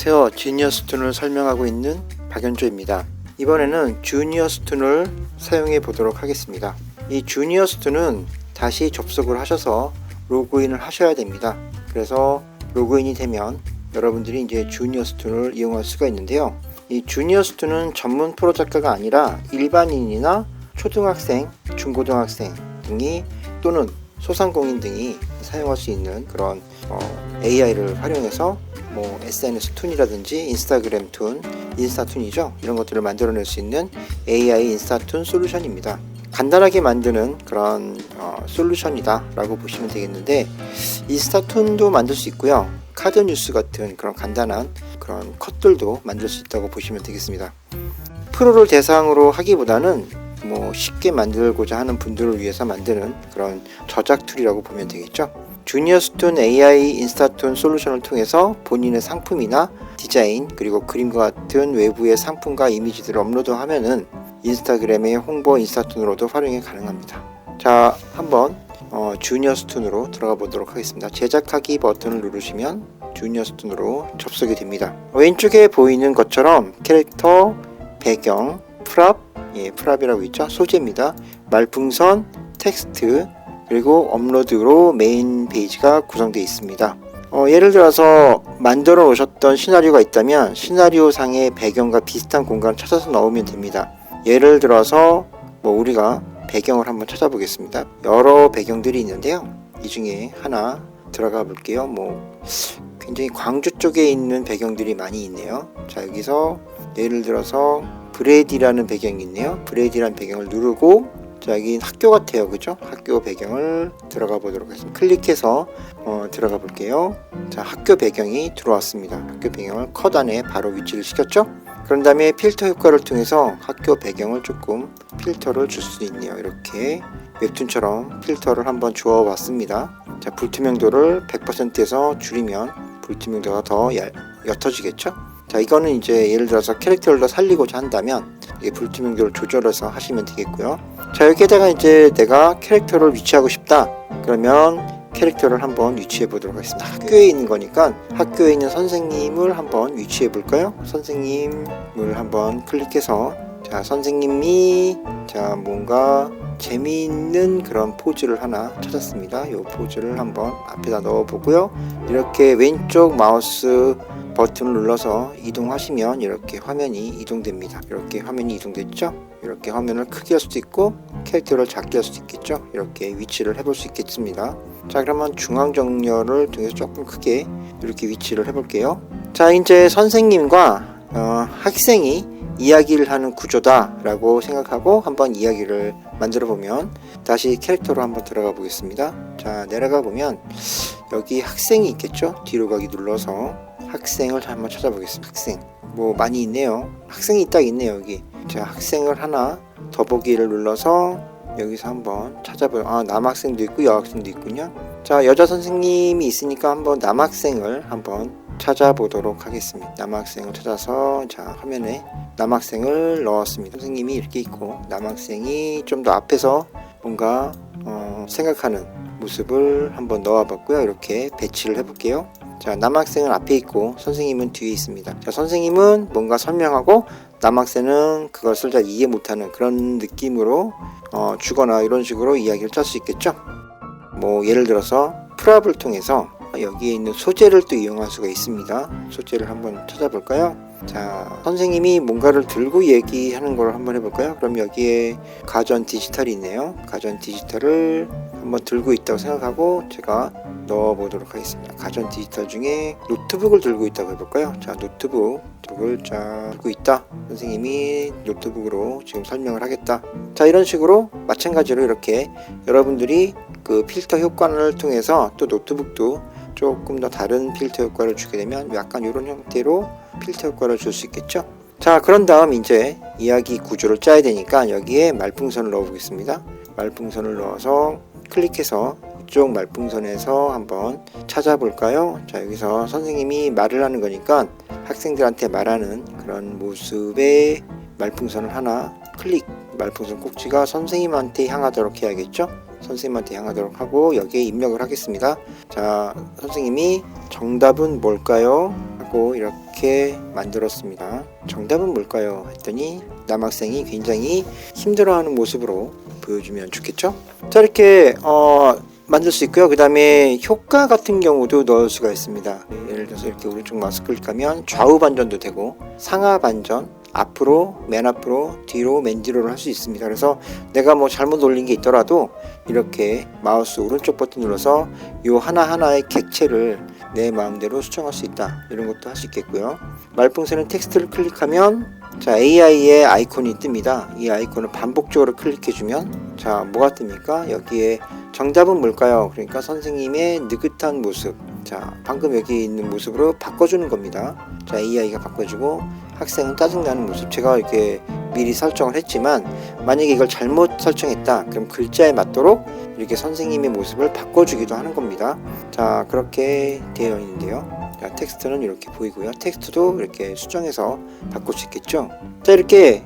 안녕하세요. 지니어스툰을 설명하고 있는 박연조입니다. 이번에는 주니어스툰을 사용해 보도록 하겠습니다. 이 주니어스툰은 다시 접속을 하셔서 로그인을 하셔야 됩니다. 그래서 로그인이 되면 여러분들이 이제 주니어스툰을 이용할 수가 있는데요. 이 주니어스툰은 전문 프로 작가가 아니라 일반인이나 초등학생, 중고등학생 등이 또는 소상공인 등이 사용할 수 있는 그런 AI를 활용해서 SNS 툰이라든지 인스타그램 툰, 인스타툰이죠. 이런 것들을 만들어낼 수 있는 AI 인스타툰 솔루션입니다. 간단하게 만드는 그런 솔루션이다 라고 보시면 되겠는데, 인스타툰도 만들 수 있고요. 카드 뉴스 같은 그런 간단한 그런 컷들도 만들 수 있다고 보시면 되겠습니다. 프로를 대상으로 하기보다는 쉽게 만들고자 하는 분들을 위해서 만드는 그런 저작 툴이라고 보면 되겠죠. 주니어스툰 AI 인스타툰 솔루션을 통해서 본인의 상품이나 디자인 그리고 그림과 같은 외부의 상품과 이미지들을 업로드하면은 인스타그램의 홍보 인스타툰으로도 활용이 가능합니다. 자, 한번 주니어스툰으로 들어가 보도록 하겠습니다. 제작하기 버튼을 누르시면 주니어스툰으로 접속이 됩니다. 왼쪽에 보이는 것처럼 캐릭터, 배경, 프랍이라고 있죠. 소재입니다. 말풍선, 텍스트, 그리고 업로드로 메인 페이지가 구성되어 있습니다. 예를 들어서 만들어 놓으셨던 시나리오가 있다면 시나리오 상의 배경과 비슷한 공간을 찾아서 넣으면 됩니다. 예를 들어서 우리가 배경을 한번 찾아보겠습니다. 여러 배경들이 있는데요. 이 중에 하나 들어가 볼게요. 굉장히 광주 쪽에 있는 배경들이 많이 있네요. 자, 여기서 예를 들어서 브레디라는 배경이 있네요. 브레디라는 배경을 누르고, 자, 여기 학교 같아요. 그죠? 학교 배경을 들어가 보도록 하겠습니다. 클릭해서 들어가 볼게요. 자, 학교 배경이 들어왔습니다. 학교 배경을 컷 안에 바로 위치를 시켰죠? 그런 다음에 필터 효과를 통해서 학교 배경을 조금 필터를 줄 수 있네요. 이렇게 웹툰처럼 필터를 한번 주어 봤습니다. 자, 불투명도를 100%에서 줄이면 불투명도가 더 옅어지겠죠? 자, 이거는 이제 예를 들어서 캐릭터를 더 살리고자 한다면 이게 불투명도를 조절해서 하시면 되겠고요. 자, 여기에다가 이제 내가 캐릭터를 위치하고 싶다. 그러면 캐릭터를 한번 위치해 보도록 하겠습니다. 학교에 있는 거니까 학교에 있는 선생님을 한번 위치해 볼까요? 선생님을 한번 클릭해서, 자, 선생님이 뭔가 재미있는 그런 포즈를 하나 찾았습니다. 이 포즈를 한번 앞에다 넣어 보고요. 이렇게 왼쪽 마우스 버튼을 눌러서 이동하시면 이렇게 화면이 이동됩니다. 이렇게 화면이 이동됐죠? 이렇게 화면을 크게 할 수도 있고 캐릭터를 작게 할 수도 있겠죠? 이렇게 위치를 해볼 수 있겠습니다. 자, 그러면 중앙 정렬을 통해서 조금 크게 이렇게 위치를 해볼게요. 자, 이제 선생님과 학생이 이야기를 하는 구조다 라고 생각하고 한번 이야기를 만들어 보면, 다시 캐릭터로 한번 들어가 보겠습니다. 자, 내려가 보면 여기 학생이 있겠죠? 뒤로 가기 눌러서 학생을 한번 찾아보겠습니다. 학생 많이 있네요. 학생이 딱 있네요. 여기. 자, 학생을 하나 더보기를 눌러서 여기서 한번 찾아봐요. 남학생도 있고 여학생도 있군요. 자, 여자 선생님이 있으니까 한번 남학생을 한번 찾아보도록 하겠습니다. 남학생을 찾아서, 자, 화면에 남학생을 넣었습니다. 선생님이 이렇게 있고 남학생이 좀 더 앞에서 뭔가 생각하는 모습을 한번 넣어봤고요. 이렇게 배치를 해볼게요. 자, 남학생은 앞에 있고 선생님은 뒤에 있습니다. 자, 선생님은 뭔가 설명하고 남학생은 그것을 잘 이해 못하는 그런 느낌으로 주거나 이런 식으로 이야기를 짤 수 있겠죠. 예를 들어서 프랍을 통해서 여기에 있는 소재를 또 이용할 수가 있습니다. 소재를 한번 찾아볼까요? 자, 선생님이 뭔가를 들고 얘기하는 걸 한번 해볼까요? 그럼 여기에 가전 디지털이 있네요. 가전 디지털을 한번 들고 있다고 생각하고 제가 넣어보도록 하겠습니다. 가전 디지털 중에 노트북을 들고 있다고 해볼까요? 자, 노트북을 들고 있다. 선생님이 노트북으로 지금 설명을 하겠다. 자, 이런 식으로 마찬가지로 이렇게 여러분들이 그 필터 효과를 통해서 또 노트북도 조금 더 다른 필터 효과를 주게 되면 약간 이런 형태로 필터 효과를 줄 수 있겠죠. 자, 그런 다음 이제 이야기 구조를 짜야 되니까 여기에 말풍선을 넣어 보겠습니다. 말풍선을 넣어서 클릭해서 이쪽 말풍선에서 한번 찾아볼까요? 자, 여기서 선생님이 말을 하는 거니까 학생들한테 말하는 그런 모습의 말풍선을 하나 말풍선 꼭지가 선생님한테 향하도록 해야겠죠? 선생님한테 향하도록 하고 여기에 입력을 하겠습니다. 자, 선생님이 정답은 뭘까요? 하고 이렇게 만들었습니다. 정답은 뭘까요? 했더니 남학생이 굉장히 힘들어하는 모습으로 보여주면 좋겠죠? 자, 이렇게 만들 수 있고요. 그 다음에 효과 같은 경우도 넣을 수가 있습니다. 예를 들어서 이렇게 오른쪽 마우스 클릭하면 좌우 반전도 되고 상하 반전, 앞으로, 맨 앞으로, 뒤로, 맨 뒤로를 할 수 있습니다. 그래서 내가 뭐 잘못 올린 게 있더라도 이렇게 마우스 오른쪽 버튼 눌러서 요 하나하나의 객체를 내 마음대로 수정할 수 있다. 이런 것도 할 수 있겠고요. 말풍선은 텍스트를 클릭하면 자, AI의 아이콘이 뜹니다. 이 아이콘을 반복적으로 클릭해주면 자, 뭐가 뜹니까? 여기에 정답은 뭘까요? 그러니까 선생님의 느긋한 모습, 자, 방금 여기 있는 모습으로 바꿔주는 겁니다. 자, AI가 바꿔주고 학생은 짜증나는 모습. 제가 이렇게 미리 설정을 했지만 만약에 이걸 잘못 설정했다 그럼 글자에 맞도록 이렇게 선생님의 모습을 바꿔주기도 하는 겁니다. 자, 그렇게 되어 있는데요. 자, 텍스트는 이렇게 보이고요. 텍스트도 이렇게 수정해서 바꿀 수 있겠죠. 자, 이렇게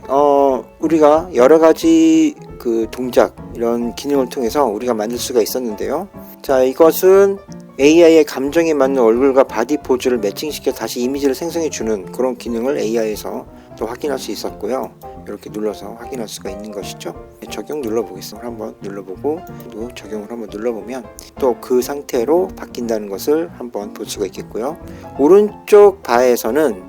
우리가 여러 가지 그 동작 이런 기능을 통해서 우리가 만들 수가 있었는데요. 자, 이것은 AI의 감정에 맞는 얼굴과 바디 포즈를 매칭시켜 다시 이미지를 생성해 주는 그런 기능을 AI에서 또 확인할 수 있었고요. 이렇게 눌러서 확인할 수가 있는 것이죠. 적용 눌러보겠습니다. 한번 눌러보고 또 적용을 한번 눌러보면 또 그 상태로 바뀐다는 것을 한번 볼 수가 있겠고요. 오른쪽 바에서는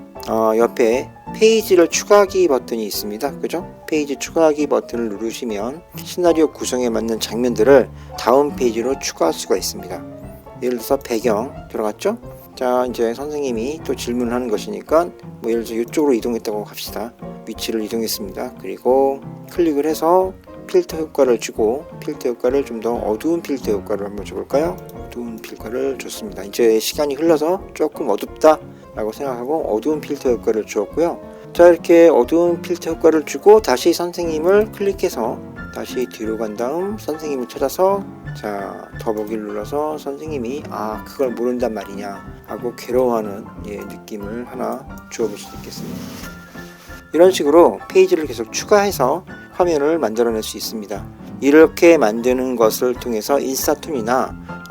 옆에 페이지를 추가하기 버튼이 있습니다. 그죠? 페이지 추가하기 버튼을 누르시면 시나리오 구성에 맞는 장면들을 다음 페이지로 추가할 수가 있습니다. 예를 들어서 배경 들어갔죠? 자, 이제 선생님이 또 질문을 하는 것이니까 뭐 예를 들어서 이쪽으로 이동했다고 합시다. 위치를 이동했습니다. 그리고 클릭을 해서 필터 효과를 주고 필터 효과를 좀 더 어두운 필터 효과를 한번 줘볼까요? 어두운 필터를 줬습니다. 이제 시간이 흘러서 조금 어둡다 라고 생각하고 어두운 필터 효과를 주었고요. 자, 이렇게 어두운 필터 효과를 주고 다시 선생님을 클릭해서 다시 뒤로 간 다음 선생님을 찾아서 자, 더보기를 눌러서 선생님이 그걸 모른단 말이냐 하고 괴로워하는 느낌을 하나 주어볼 수도 있겠습니다. 이런 식으로 페이지를 계속 추가해서 화면을 만들어낼 수 있습니다. 이렇게 만드는 것을 통해서 인스타툰이나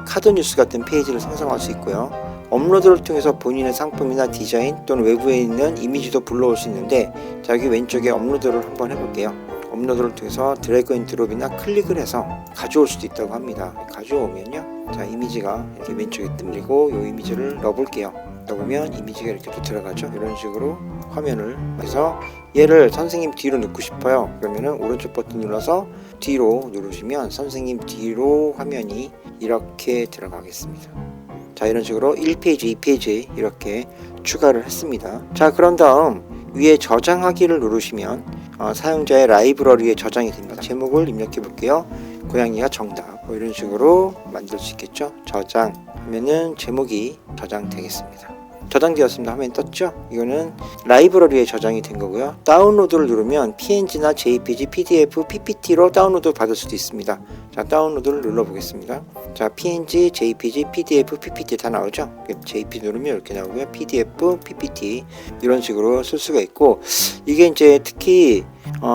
카드뉴스 같은 페이지를 생성할 수 있고요. 업로드를 통해서 본인의 상품이나 디자인 또는 외부에 있는 이미지도 불러올 수 있는데 자, 여기 왼쪽에 업로드를 한번 해볼게요. 업로드를 통해서 드래그 앤 드롭이나 클릭을 해서 가져올 수도 있다고 합니다. 가져오면요, 자, 이미지가 이렇게 왼쪽에 뜹리고 이 이미지를 넣어볼게요. 넣으면 이미지가 이렇게 또 들어가죠. 이런 식으로 화면을 해서 얘를 선생님 뒤로 넣고 싶어요. 그러면은 오른쪽 버튼 눌러서 뒤로 누르시면 선생님 뒤로 화면이 이렇게 들어가겠습니다. 자, 이런 식으로 1페이지, 2페이지 이렇게 추가를 했습니다. 자, 그런 다음 위에 저장하기를 누르시면 사용자의 라이브러리에 저장이 됩니다. 제목을 입력해 볼게요. 고양이가 정답. 뭐 이런 식으로 만들 수 있겠죠. 저장하면은 제목이 저장되겠습니다. 저장되었습니다. 화면이 떴죠? 이거는 라이브러리에 저장이 된 거고요. 다운로드를 누르면 PNG나 JPG, PDF, PPT로 다운로드 받을 수도 있습니다. 자, 다운로드를 눌러보겠습니다. 자, PNG, JPG, PDF, PPT 다 나오죠? JPG 누르면 이렇게 나오고요. PDF, PPT 이런 식으로 쓸 수가 있고 이게 이제 특히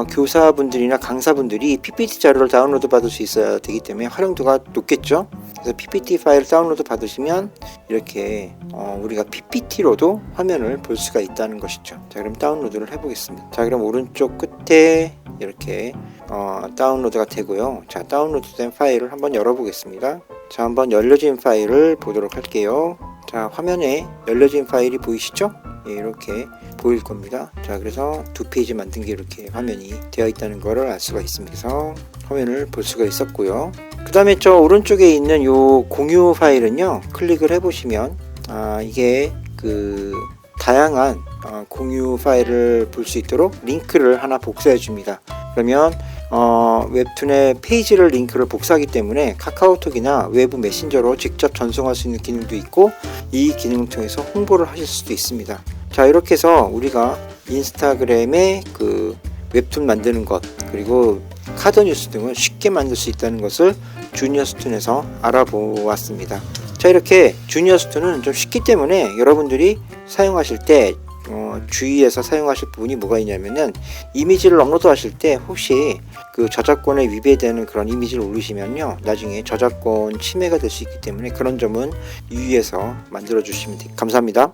교사분들이나 강사분들이 PPT 자료를 다운로드 받을 수 있어야 되기 때문에 활용도가 높겠죠. 그래서 PPT 파일 다운로드 받으시면 이렇게 우리가 PPT로도 화면을 볼 수가 있다는 것이죠. 자, 그럼 다운로드를 해보겠습니다. 자, 그럼 오른쪽 끝에 이렇게 다운로드가 되고요. 자, 다운로드된 파일을 한번 열어보겠습니다. 자, 한번 열려진 파일을 보도록 할게요. 자, 화면에 열려진 파일이 보이시죠? 예, 이렇게 보일 겁니다. 자, 그래서 두 페이지 만든 게 이렇게 화면이 되어 있다는 것을 알 수가 있습니다. 그래서 화면을 볼 수가 있었고요. 그 다음에 저 오른쪽에 있는 요 공유 파일은요, 클릭을 해보시면 이게 그 다양한 공유 파일을 볼 수 있도록 링크를 하나 복사해 줍니다. 그러면 웹툰의 페이지를 링크를 복사하기 때문에 카카오톡이나 외부 메신저로 직접 전송할 수 있는 기능도 있고 이 기능을 통해서 홍보를 하실 수도 있습니다. 자, 이렇게 해서 우리가 인스타그램에 그 웹툰 만드는 것 그리고 카드뉴스 등을 쉽게 만들 수 있다는 것을 주니어스툰에서 알아보았습니다. 자, 이렇게 주니어스툰은 좀 쉽기 때문에 여러분들이 사용하실 때 주의해서 사용하실 부분이 뭐가 있냐면은 이미지를 업로드 하실 때 혹시 그 저작권에 위배되는 그런 이미지를 올리시면요 나중에 저작권 침해가 될 수 있기 때문에 그런 점은 유의해서 만들어 주시면 됩니다. 감사합니다.